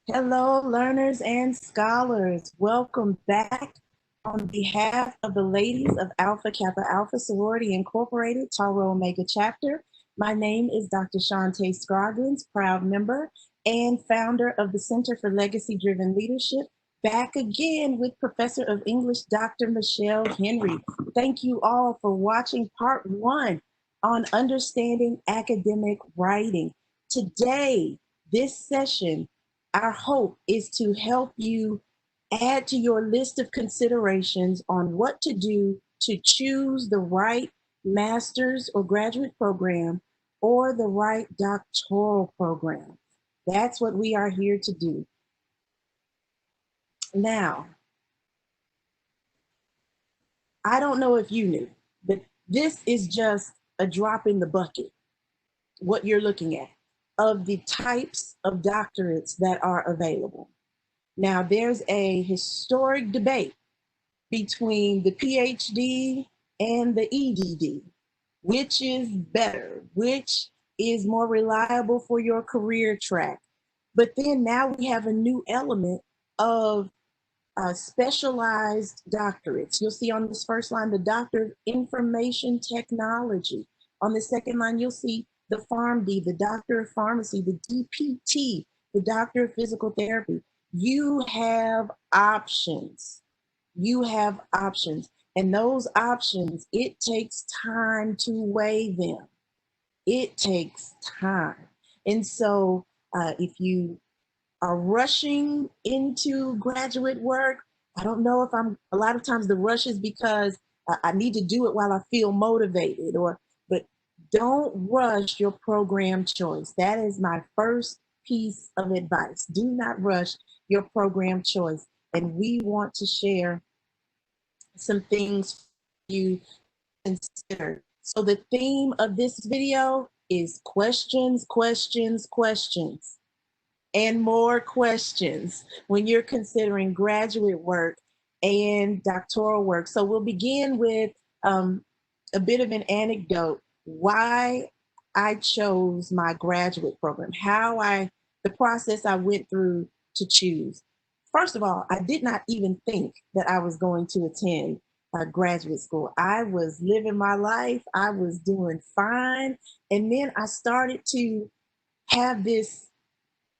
Hello, learners and scholars. Welcome back. On behalf of the ladies of Alpha Kappa Alpha Sorority Incorporated, Rho Omega Chapter, my name is Dr. Shaunta Scroggins, proud member and founder of the Center for Legacy-Driven Leadership, back again with Professor of English, Dr. Michelle Henry. Thank you all for watching part 1 on understanding academic writing. Today, this session, our hope is to help you add to your list of considerations on what to do to choose the right master's or graduate program or the right doctoral program. That's what we are here to do. Now, I don't know if you knew, but this is just a drop in the bucket, what you're looking at, of the types of doctorates that are available. Now, there's a historic debate between the PhD and the EDD. Which is better? Which is more reliable for your career track? But then now we have a new element of specialized doctorates. You'll see on this first line, the Doctor of Information Technology. On the second line, you'll see the PharmD, the Doctor of Pharmacy, the DPT, the Doctor of Physical Therapy. You have options. You have options. And those options, it takes time to weigh them. It takes time. And so if you are rushing into graduate work, I don't know if a lot of times the rush is because I need to do it while I feel motivated, but don't rush your program choice. That is my first piece of advice. Do not rush your program choice. And we want to share some things you consider. So the theme of this video is questions, questions, questions, and more questions when you're considering graduate work and doctoral work. So we'll begin with a bit of an anecdote, why I chose my graduate program, the process I went through to choose. First of all, I did not even think that I was going to attend graduate school. I was living my life. I was doing fine. And then I started to have this,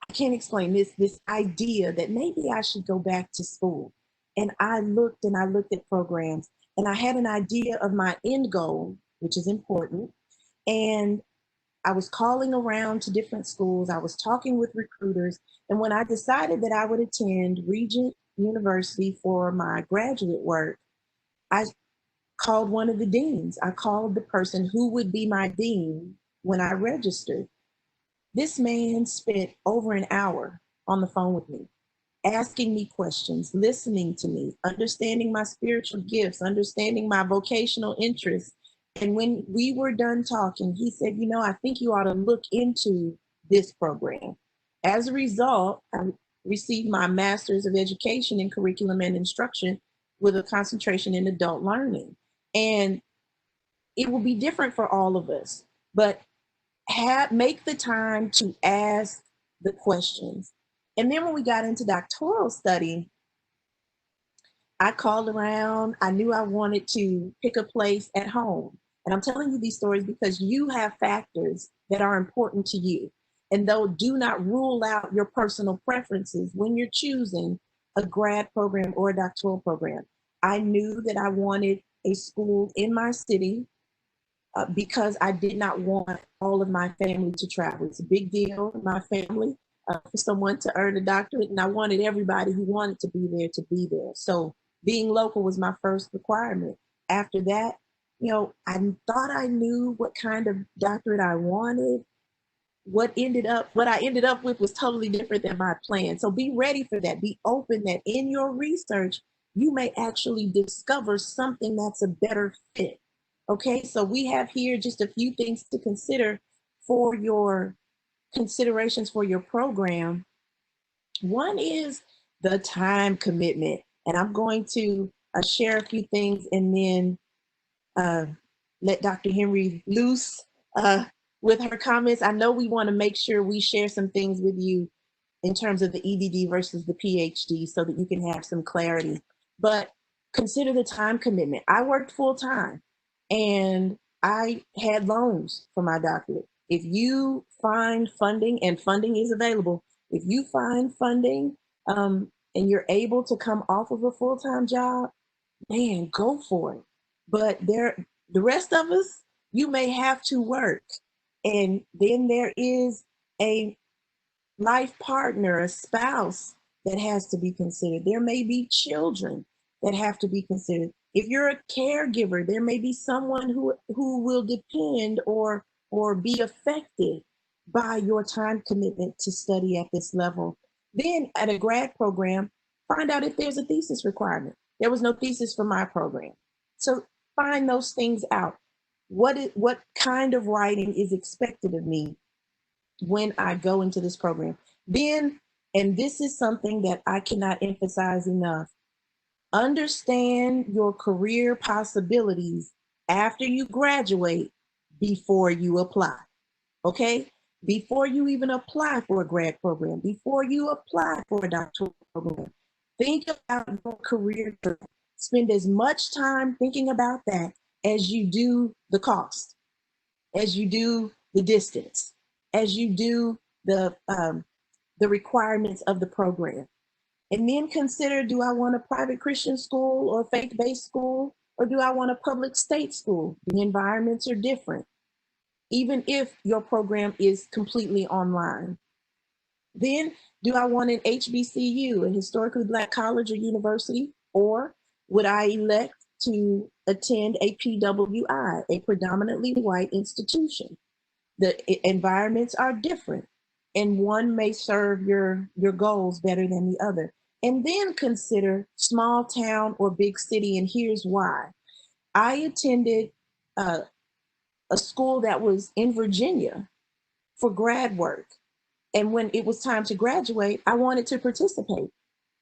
I can't explain this idea that maybe I should go back to school. And I looked at programs, and I had an idea of my end goal, which is important. And I was calling around to different schools. I was talking with recruiters. And when I decided that I would attend Regent University for my graduate work, I called one of the deans. I called the person who would be my dean when I registered. This man spent over an hour on the phone with me, asking me questions, listening to me, understanding my spiritual gifts, understanding my vocational interests. And when we were done talking, he said, you know, I think you ought to look into this program. As a result, I received my Master's of Education in Curriculum and Instruction with a concentration in adult learning. And it will be different for all of us, but make the time to ask the questions. And then when we got into doctoral study, I called around. I knew I wanted to pick a place at home. And I'm telling you these stories because you have factors that are important to you. And though do not rule out your personal preferences when you're choosing a grad program or a doctoral program. I knew that I wanted a school in my city because I did not want all of my family to travel. It's a big deal in my family for someone to earn a doctorate, and I wanted everybody who wanted to be there to be there. So being local was my first requirement. After that, you know, I thought I knew what kind of doctorate I wanted. What I ended up with was totally different than my plan. So be ready for that. Be open that in your research, you may actually discover something that's a better fit. Okay, so we have here just a few things to consider for your considerations for your program. One is the time commitment. And I'm going to share a few things and then let Dr. Henry loose with her comments. I know we want to make sure we share some things with you in terms of the EDD versus the PhD so that you can have some clarity. But consider the time commitment. I worked full time and I had loans for my doctorate. If you find funding, and funding is available, if you find funding and you're able to come off of a full-time job, man, go for it. But the rest of us, you may have to work. And then there is a life partner, a spouse that has to be considered. There may be children that have to be considered. If you're a caregiver, there may be someone who will depend or be affected by your time commitment to study at this level. Then at a grad program, find out if there's a thesis requirement. There was no thesis for my program. So find those things out. What kind of writing is expected of me when I go into this program? Then, and this is something that I cannot emphasize enough, understand your career possibilities after you graduate before you apply, okay? Before you even apply for a grad program, before you apply for a doctoral program, think about your career. Spend as much time thinking about that as you do the cost, as you do the distance, as you do the requirements of the program. And then consider, do I want a private Christian school or faith-based school, or do I want a public state school? The environments are different, even if your program is completely online. Then, do I want an HBCU, a historically Black college or university, or would I elect to attend a PWI, a predominantly white institution? The environments are different, and one may serve your goals better than the other. And then consider small town or big city, and here's why. I attended a school that was in Virginia for grad work. And when it was time to graduate, I wanted to participate.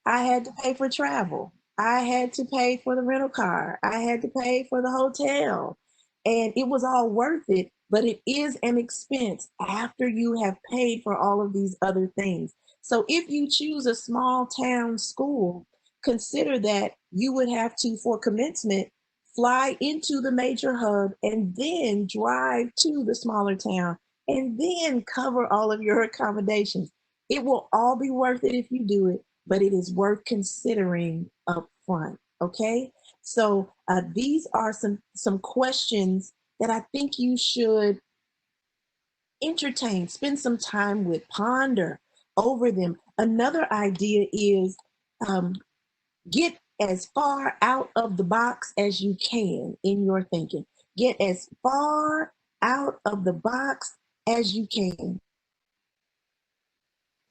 I had to pay for travel. I had to pay for the rental car. I had to pay for the hotel. And it was all worth it, but it is an expense after you have paid for all of these other things. So if you choose a small town school, consider that you would have to, for commencement, fly into the major hub and then drive to the smaller town and then cover all of your accommodations. It will all be worth it if you do it, but it is worth considering up front, okay? So these are some questions that I think you should entertain, spend some time with, ponder over them. Another idea is get as far out of the box as you can in your thinking. Get as far out of the box as you can.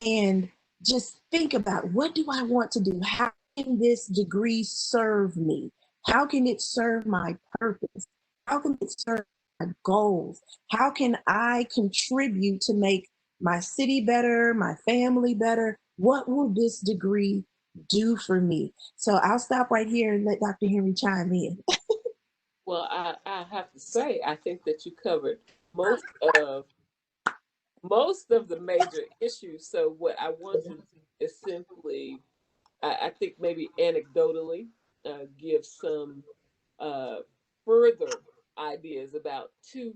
And just think about, what do I want to do? How can this degree serve me? How can it serve my purpose? How can it serve my goals? How can I contribute to make my city better, my family better? What will this degree do for me? So I'll stop right here and let Dr. Henry chime in. Well, I have to say, I think that you covered most of the major issues. So what I want to is simply, I think maybe anecdotally, give some further ideas about two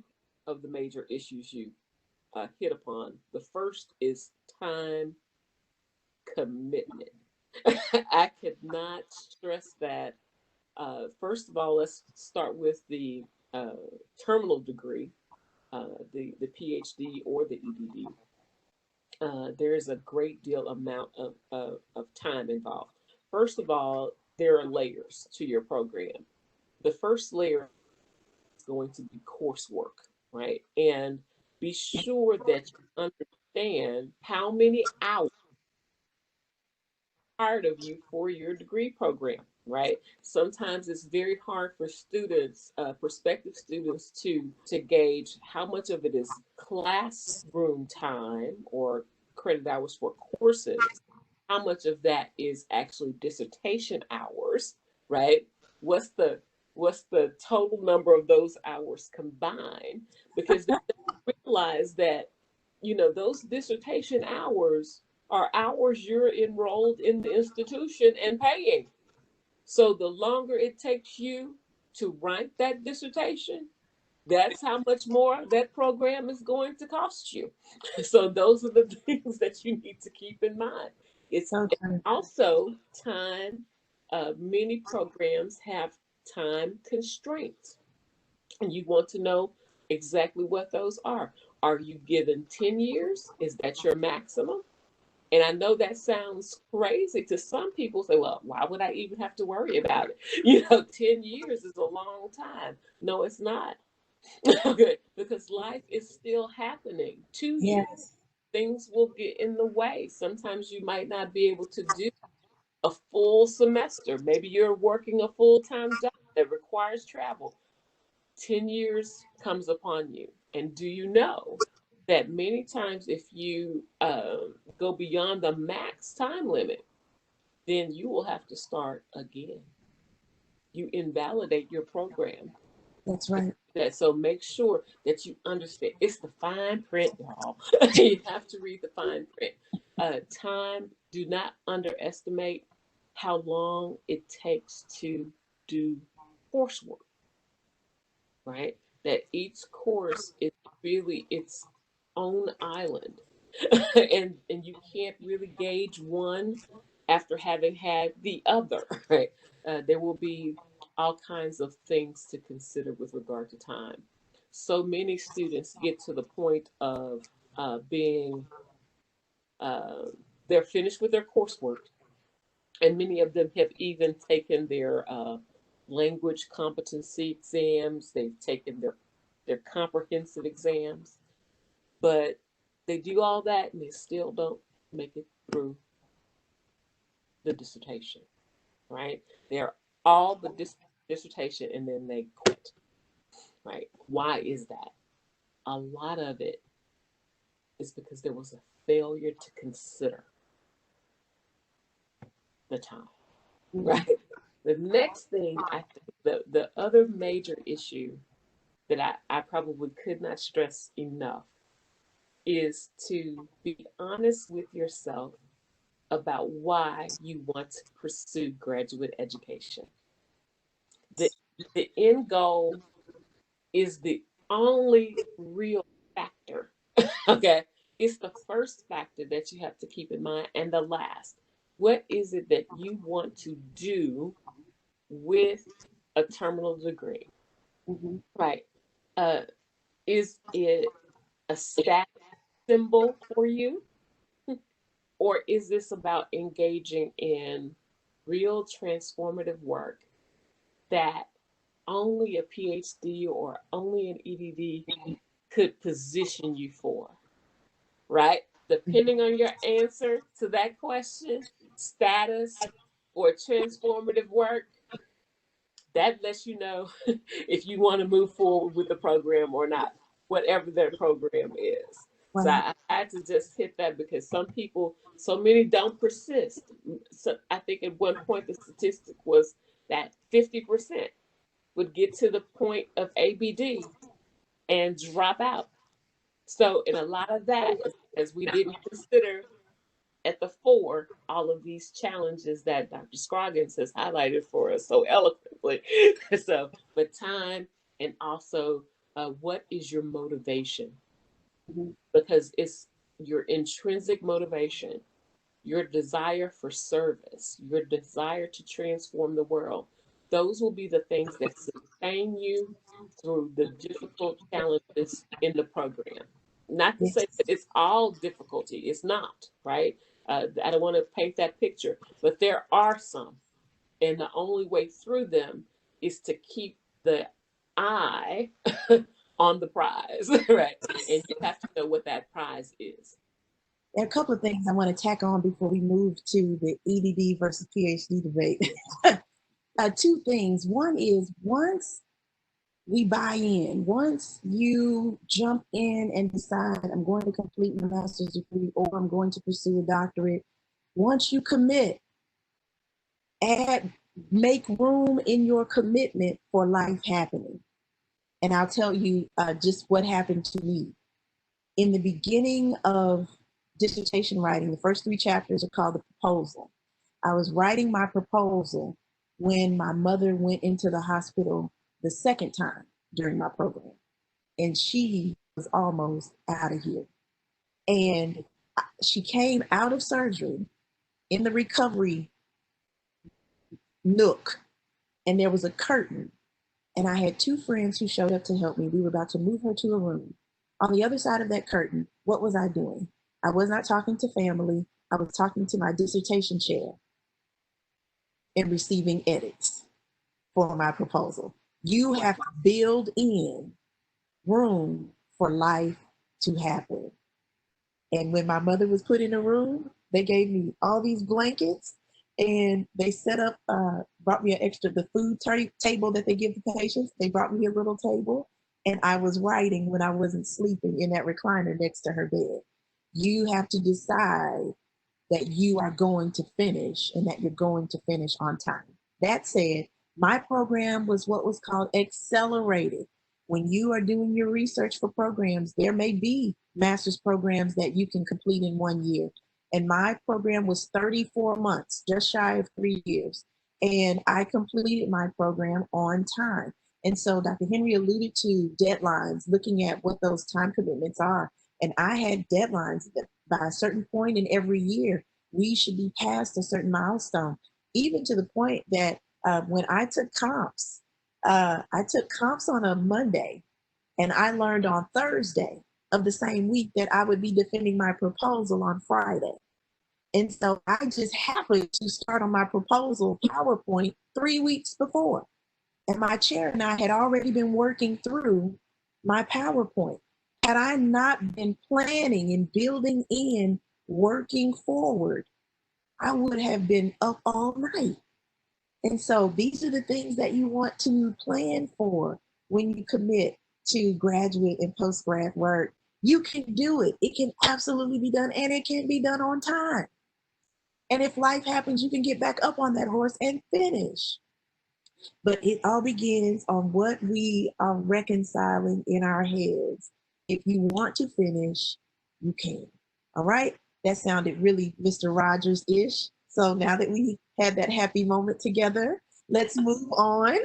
of the major issues you hit upon. The first is time commitment. I could not stress that. First of all, let's start with the terminal degree, the PhD or the EDD. There is a great deal amount of time involved. First of all, there are layers to your program. The first layer is going to be coursework, right? And be sure that you understand how many hours required of you for your degree program, right? Sometimes it's very hard for students, prospective students, to gauge how much of it is classroom time or credit hours for courses, how much of that is actually dissertation hours, right? What's the total number of those hours combined? Because they realize that those dissertation hours are hours you're enrolled in the institution and paying. So the longer it takes you to write that dissertation, that's how much more that program is going to cost you. So those are the things that you need to keep in mind. It's So true. also time. Many programs have time constraints, and you want to know exactly what those are. Are you given 10 years? Is that your maximum? And I know that sounds crazy to some people. Say, well, why would I even have to worry about it? 10 years is a long time. No, it's not. Okay, because life is still happening to you. Yes, Things will get in the way. Sometimes you might not be able to do a full semester. Maybe you're working a full-time job that requires travel. 10 years comes upon you. And do you know that many times if you go beyond the max time limit, then you will have to start again. You invalidate your program. that's right. That so make sure that you understand. It's the fine print, y'all. You have to read the fine print. Time. Do not underestimate how long it takes to do coursework. Right. That each course is really its own island, and you can't really gauge one after having had the other. Right. There will be all kinds of things to consider with regard to time. So many students get to the point of being uh, they're finished with their coursework, and many of them have even taken their language competency exams. They've taken their comprehensive exams, but they do all that and they still don't make it through the dissertation, right? They're all the dissertation and then they quit, right? Why is that? A lot of it is because there was a failure to consider the time, Mhm. right? The next thing I think the other major issue that I probably could not stress enough is to be honest with yourself about why you want to pursue graduate education. The, the end goal is the only real factor. Okay. It's the first factor that you have to keep in mind, and the last. What is it that you want to do with a terminal degree? Mhm. Right. Uh, is it a status symbol for you? Or is this about engaging in real transformative work that only a PhD or only an EDD could position you for, right? Depending on your answer to that question, status or transformative work, that lets you know if you want to move forward with the program or not, whatever that program is. So Wow. I had to just hit that because some people, so many don't persist. So I think at one point the statistic was that 50% would get to the point of ABD and drop out. So, in a lot of that, as we didn't consider at the fore all of these challenges that Dr. Scroggins has highlighted for us so eloquently. So, but time and also what is your motivation? Mhm. Because it's your intrinsic motivation, your desire for service, your desire to transform the world. Those will be the things that sustain you through the difficult challenges in the program. Not to say Yes. that it's all difficulty, it's not, right? I don't want to paint that picture, but there are some. And the only way through them is to keep the eye on the prize, right? And you have to know what that prize is. There are a couple of things I want to tack on before we move to the EDD versus PhD debate. Two things. One is once we buy in, once you jump in and decide, I'm going to complete my master's degree or I'm going to pursue a doctorate, once you commit, add, make room in your commitment for life happening. And I'll tell you just what happened to me. In the beginning of dissertation writing. The first 3 chapters are called the proposal. I was writing my proposal when my mother went into the hospital the second time during my program, and she was almost out of here. And she came out of surgery in the recovery nook, and there was a curtain. And I had 2 friends who showed up to help me. We were about to move her to a room. On the other side of that curtain, what was I doing? I was not talking to family. I was talking to my dissertation chair and receiving edits for my proposal. You have to build in room for life to happen. And when my mother was put in a room, they gave me all these blankets, and they set up, brought me an extra, the food table that they give the patients. They brought me a little table, and I was writing when I wasn't sleeping in that recliner next to her bed. You have to decide that you are going to finish and that you're going to finish on time. That said, my program was what was called accelerated. When you are doing your research for programs, there may be master's programs that you can complete in 1 year. And my program was 34 months, just shy of 3 years. And I completed my program on time. And so Dr. Henry alluded to deadlines, looking at what those time commitments are. And I had deadlines that by a certain point in every year, we should be past a certain milestone, even to the point that when I took comps on a Monday, and I learned on Thursday of the same week that I would be defending my proposal on Friday. And so I just happened to start on my proposal PowerPoint 3 weeks before. And my chair and I had already been working through my PowerPoint. Had I not been planning and building in, working forward, I would have been up all night. And so these are the things that you want to plan for when you commit to graduate and post-grad work. You can do it. It can absolutely be done, and it can be done on time. And if life happens, you can get back up on that horse and finish. But it all begins on what we are reconciling in our heads. If you want to finish, you can. All right? That sounded really Mr. Rogers-ish. So now that we had that happy moment together, let's move on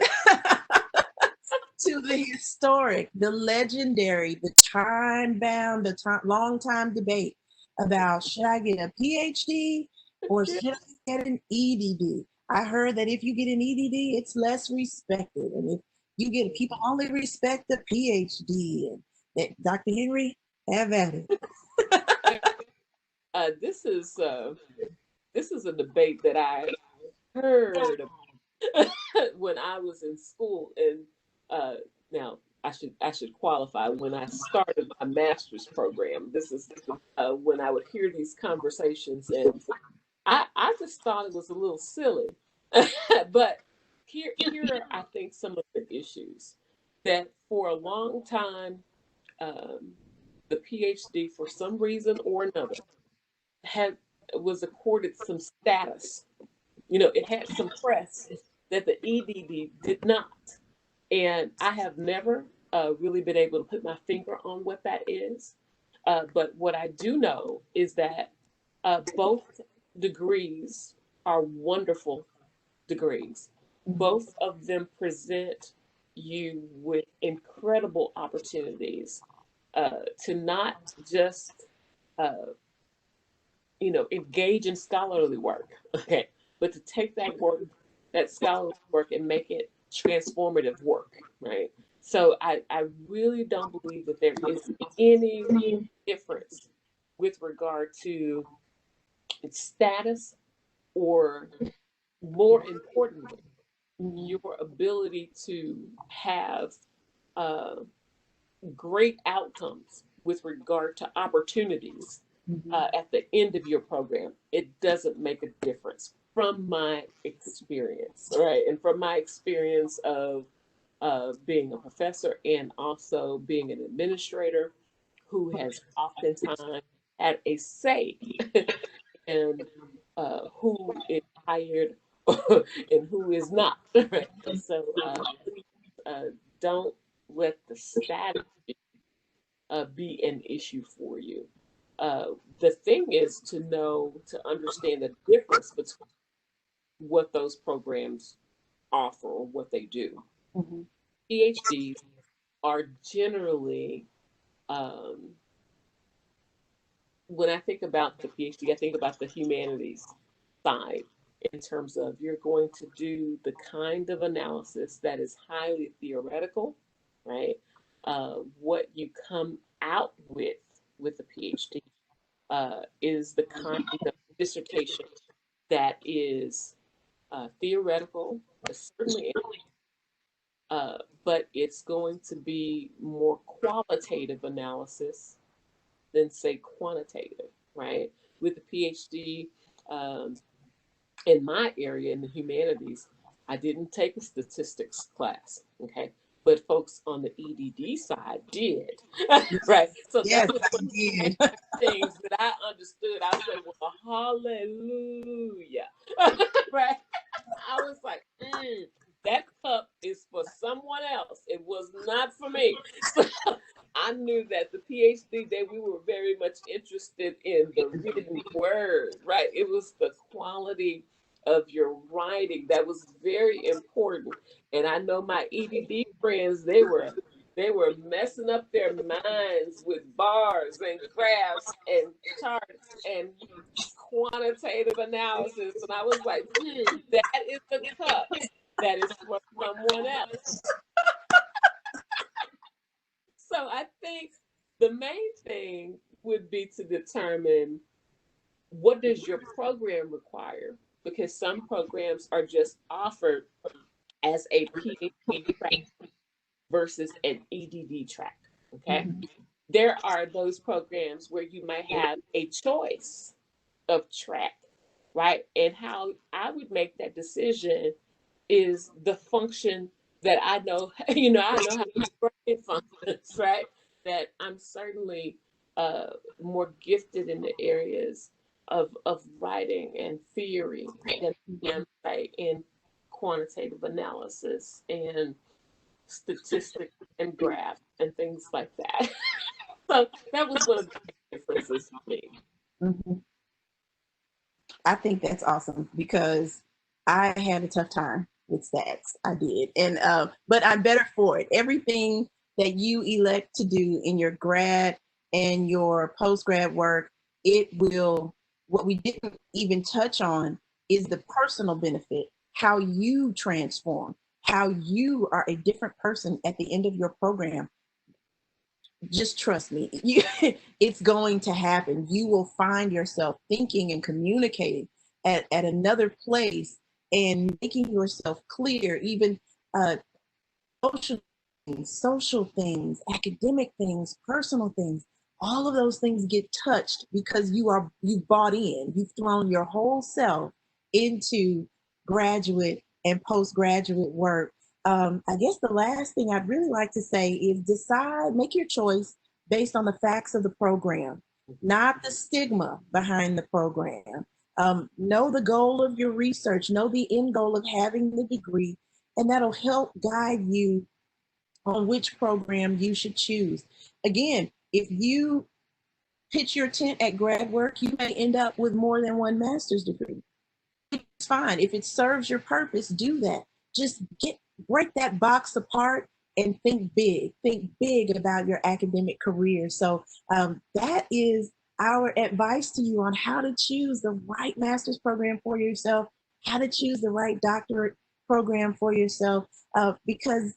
to the historic, the legendary, the time-bound, long-time debate about, should I get a PhD or should I get an EDD? I heard that if you get an EDD, it's less respected. And if you get, people only respect the PhD. And that, Dr. Henry, have at it. This is a debate that I heard when I was in school, and now I should qualify. When I started my master's program, this is when I would hear these conversations, and I just thought it was a little silly. But here are, I think, some of the issues that for a long time, the PhD, for some reason or another, was accorded some status. You know, it had some press that the EDD did not. And I have never really been able to put my finger on what that is. But what I do know is that both degrees are wonderful degrees. Both of them present you with incredible opportunities to not just engage in scholarly work, okay, but to take that work, that scholarly work, and make it transformative work, right? So I really don't believe that there is any difference with regard to its status, or more importantly, your ability to have uh, great outcomes with regard to opportunities at the end of your program. It doesn't make a difference from my experience, right? And from my experience of being a professor and also being an administrator who has oftentimes had a say in who is hired and who is not. Right? So please don't let the status be an issue for you. The thing is to understand the difference between what those programs offer or what they do. Mm-hmm. PhDs are generally, um, when I think about the PhD, I think about the humanities side in terms of you're going to do the kind of analysis that is highly theoretical, right? What you come out with a PhD is the kind of dissertation that is theoretical, certainly, but it's going to be more qualitative analysis than say quantitative, right? With a PhD, um, in my area in the humanities, I didn't take a statistics class, okay? But folks on the EDD side did, right? So Yes, that was I one of did. the things that I understood. I said, well, hallelujah, right? I was like, that cup is for someone else. It was not for me. So I knew that the PhD that we were very much interested in the written word, right? It was the quality of your writing that was very important. And I know my EDD friends, they were messing up their minds with bars and graphs and charts and quantitative analysis. And I was like, that is the cup that is for someone else. So I think the main thing would be to determine what does your program require? Because some programs are just offered as a PhD track versus an EDD track. Okay. Mhm. There are those programs where you might have a choice of track, right? And how I would make that decision is the function that I know, I know how my brain functions, right? That I'm certainly more gifted in the areas of writing and theory than I am, say, in quantitative analysis and statistics and graphs and things like that. So that was one of the differences for me. Mhm. I think that's awesome because I had a tough time with stats. I did, and but I'm better for it. Everything that you elect to do in your grad and your post grad work, it will. What we didn't even touch on is the personal benefit, how you transform, how you are a different person at the end of your program. Just trust me, it's going to happen. You will find yourself thinking and communicating at another place and making yourself clear, even uh, social social things, academic things, personal things. All of those things get touched because you bought in. You've thrown your whole self into graduate and postgraduate work. I guess the last thing I'd really like to say is make your choice based on the facts of the program, not the stigma behind the program. Know the goal of your research, know the end goal of having the degree, and that'll help guide you on which program you should choose. Again, if you pitch your tent at grad work, you may end up with more than one master's degree. It's fine. If it serves your purpose, do that. Just break that box apart and think big. Think big about your academic career. So that is our advice to you on how to choose the right master's program for yourself, how to choose the right doctorate program for yourself, because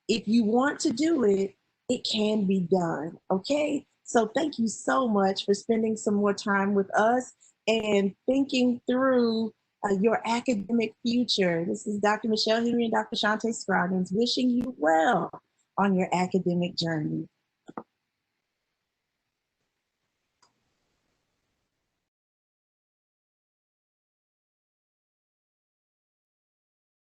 if you want to do it, it can be done. Okay. So thank you so much for spending some more time with us and thinking through your academic future. This is Dr. Michelle Henry and Dr. Shaunta Scroggins wishing you well on your academic journey.